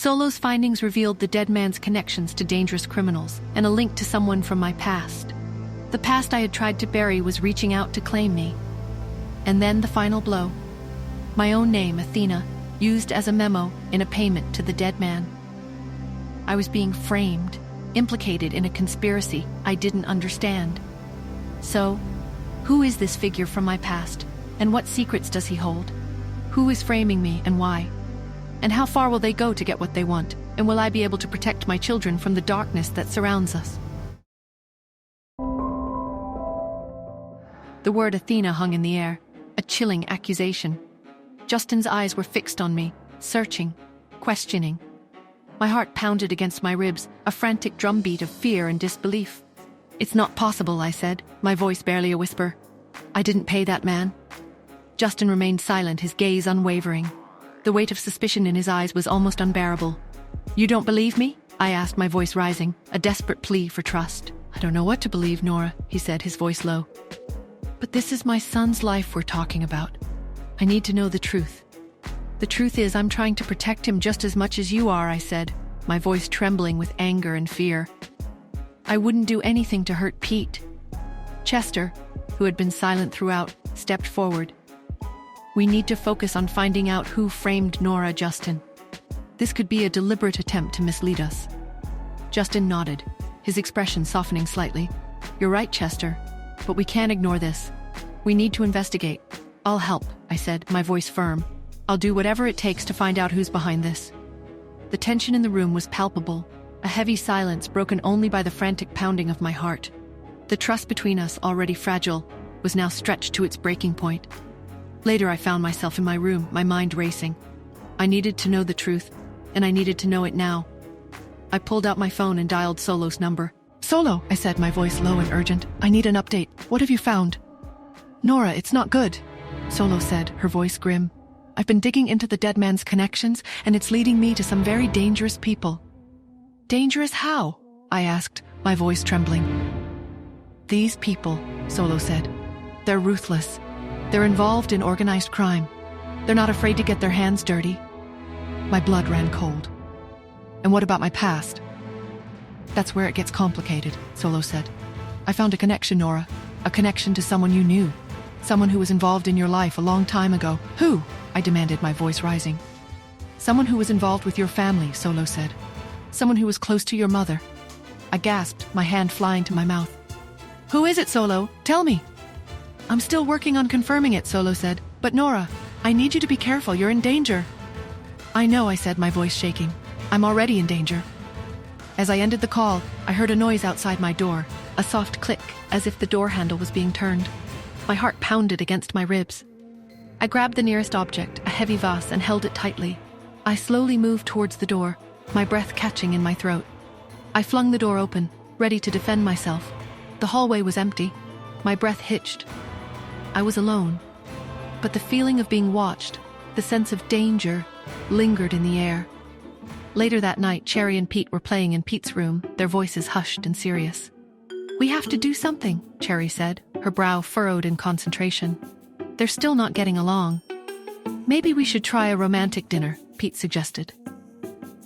Solo's findings revealed the dead man's connections to dangerous criminals and a link to someone from my past. The past I had tried to bury was reaching out to claim me. And then the final blow. My own name, Athena, used as a memo in a payment to the dead man. I was being framed, implicated in a conspiracy I didn't understand. So, who is this figure from my past, and what secrets does he hold? Who is framing me and why? And how far will they go to get what they want, and will I be able to protect my children from the darkness that surrounds us? The word Athena hung in the air, a chilling accusation. Justin's eyes were fixed on me, searching, questioning. My heart pounded against my ribs, a frantic drumbeat of fear and disbelief. "It's not possible," I said, my voice barely a whisper. "I didn't pay that man." Justin remained silent, his gaze unwavering. The weight of suspicion in his eyes was almost unbearable. "You don't believe me?" I asked, my voice rising, a desperate plea for trust. "I don't know what to believe, Nora," he said, his voice low. "But this is my son's life we're talking about. I need to know the truth." "The truth is, I'm trying to protect him just as much as you are," I said, my voice trembling with anger and fear. "I wouldn't do anything to hurt Pete." Chester, who had been silent throughout, stepped forward. "We need to focus on finding out who framed Nora, Justin. This could be a deliberate attempt to mislead us." Justin nodded, his expression softening slightly. "You're right, Chester, but we can't ignore this. We need to investigate." "I'll help," I said, my voice firm. "I'll do whatever it takes to find out who's behind this." The tension in the room was palpable, a heavy silence broken only by the frantic pounding of my heart. The trust between us, already fragile, was now stretched to its breaking point. Later I found myself in my room, my mind racing. I needed to know the truth, and I needed to know it now. I pulled out my phone and dialed Solo's number. "Solo," I said, my voice low and urgent. "I need an update. What have you found?" "Nora, it's not good," Solo said, her voice grim. "I've been digging into the dead man's connections, and it's leading me to some very dangerous people." "Dangerous how?" I asked, my voice trembling. "These people," Solo said. "They're ruthless. They're involved in organized crime. They're not afraid to get their hands dirty." My blood ran cold. "And what about my past?" "That's where it gets complicated," Solo said. "I found a connection, Nora. A connection to someone you knew. Someone who was involved in your life a long time ago." "Who?" I demanded, my voice rising. "Someone who was involved with your family," Solo said. "Someone who was close to your mother." I gasped, my hand flying to my mouth. "Who is it, Solo? Tell me." "I'm still working on confirming it," Solo said. "But Nora, I need you to be careful. You're in danger." "I know," I said, my voice shaking. "I'm already in danger." As I ended the call, I heard a noise outside my door, a soft click, as if the door handle was being turned. My heart pounded against my ribs. I grabbed the nearest object, a heavy vase, and held it tightly. I slowly moved towards the door, my breath catching in my throat. I flung the door open, ready to defend myself. The hallway was empty. My breath hitched. I was alone. But the feeling of being watched, the sense of danger, lingered in the air. Later that night, Cherry and Pete were playing in Pete's room, their voices hushed and serious. "We have to do something," Cherry said, her brow furrowed in concentration. "They're still not getting along." "Maybe we should try a romantic dinner," Pete suggested.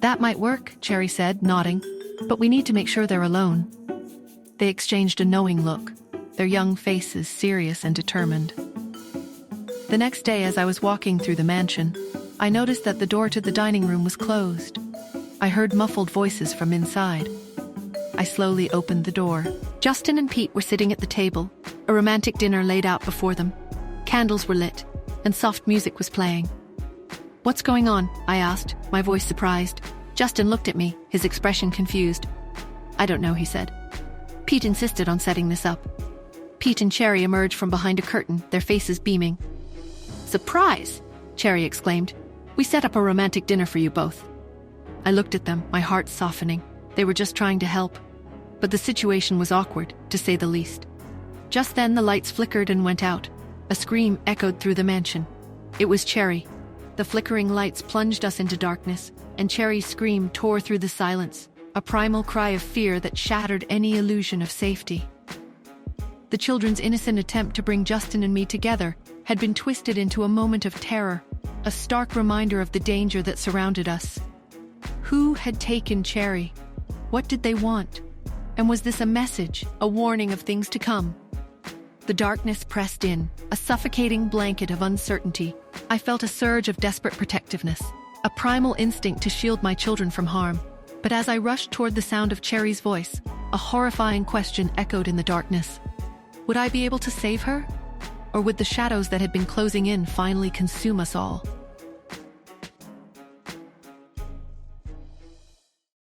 "That might work," Cherry said, nodding, "but we need to make sure they're alone." They exchanged a knowing look, their young faces serious and determined. The next day, as I was walking through the mansion, I noticed that the door to the dining room was closed. I heard muffled voices from inside. I slowly opened the door. Justin and Pete were sitting at the table, a romantic dinner laid out before them. Candles were lit, and soft music was playing. "What's going on?" I asked, my voice surprised. Justin looked at me, his expression confused. "I don't know," he said. "Pete insisted on setting this up." Pete and Cherry emerged from behind a curtain, their faces beaming. "Surprise!" Cherry exclaimed. "We set up a romantic dinner for you both." I looked at them, my heart softening. They were just trying to help. But the situation was awkward, to say the least. Just then the lights flickered and went out. A scream echoed through the mansion. It was Cherry. The flickering lights plunged us into darkness, and Cherry's scream tore through the silence, a primal cry of fear that shattered any illusion of safety. The children's innocent attempt to bring Justin and me together had been twisted into a moment of terror, a stark reminder of the danger that surrounded us. Who had taken Cherry? What did they want? And was this a message, a warning of things to come? The darkness pressed in, a suffocating blanket of uncertainty. I felt a surge of desperate protectiveness, a primal instinct to shield my children from harm. But as I rushed toward the sound of Cherry's voice, a horrifying question echoed in the darkness. Would I be able to save her? Or would the shadows that had been closing in finally consume us all?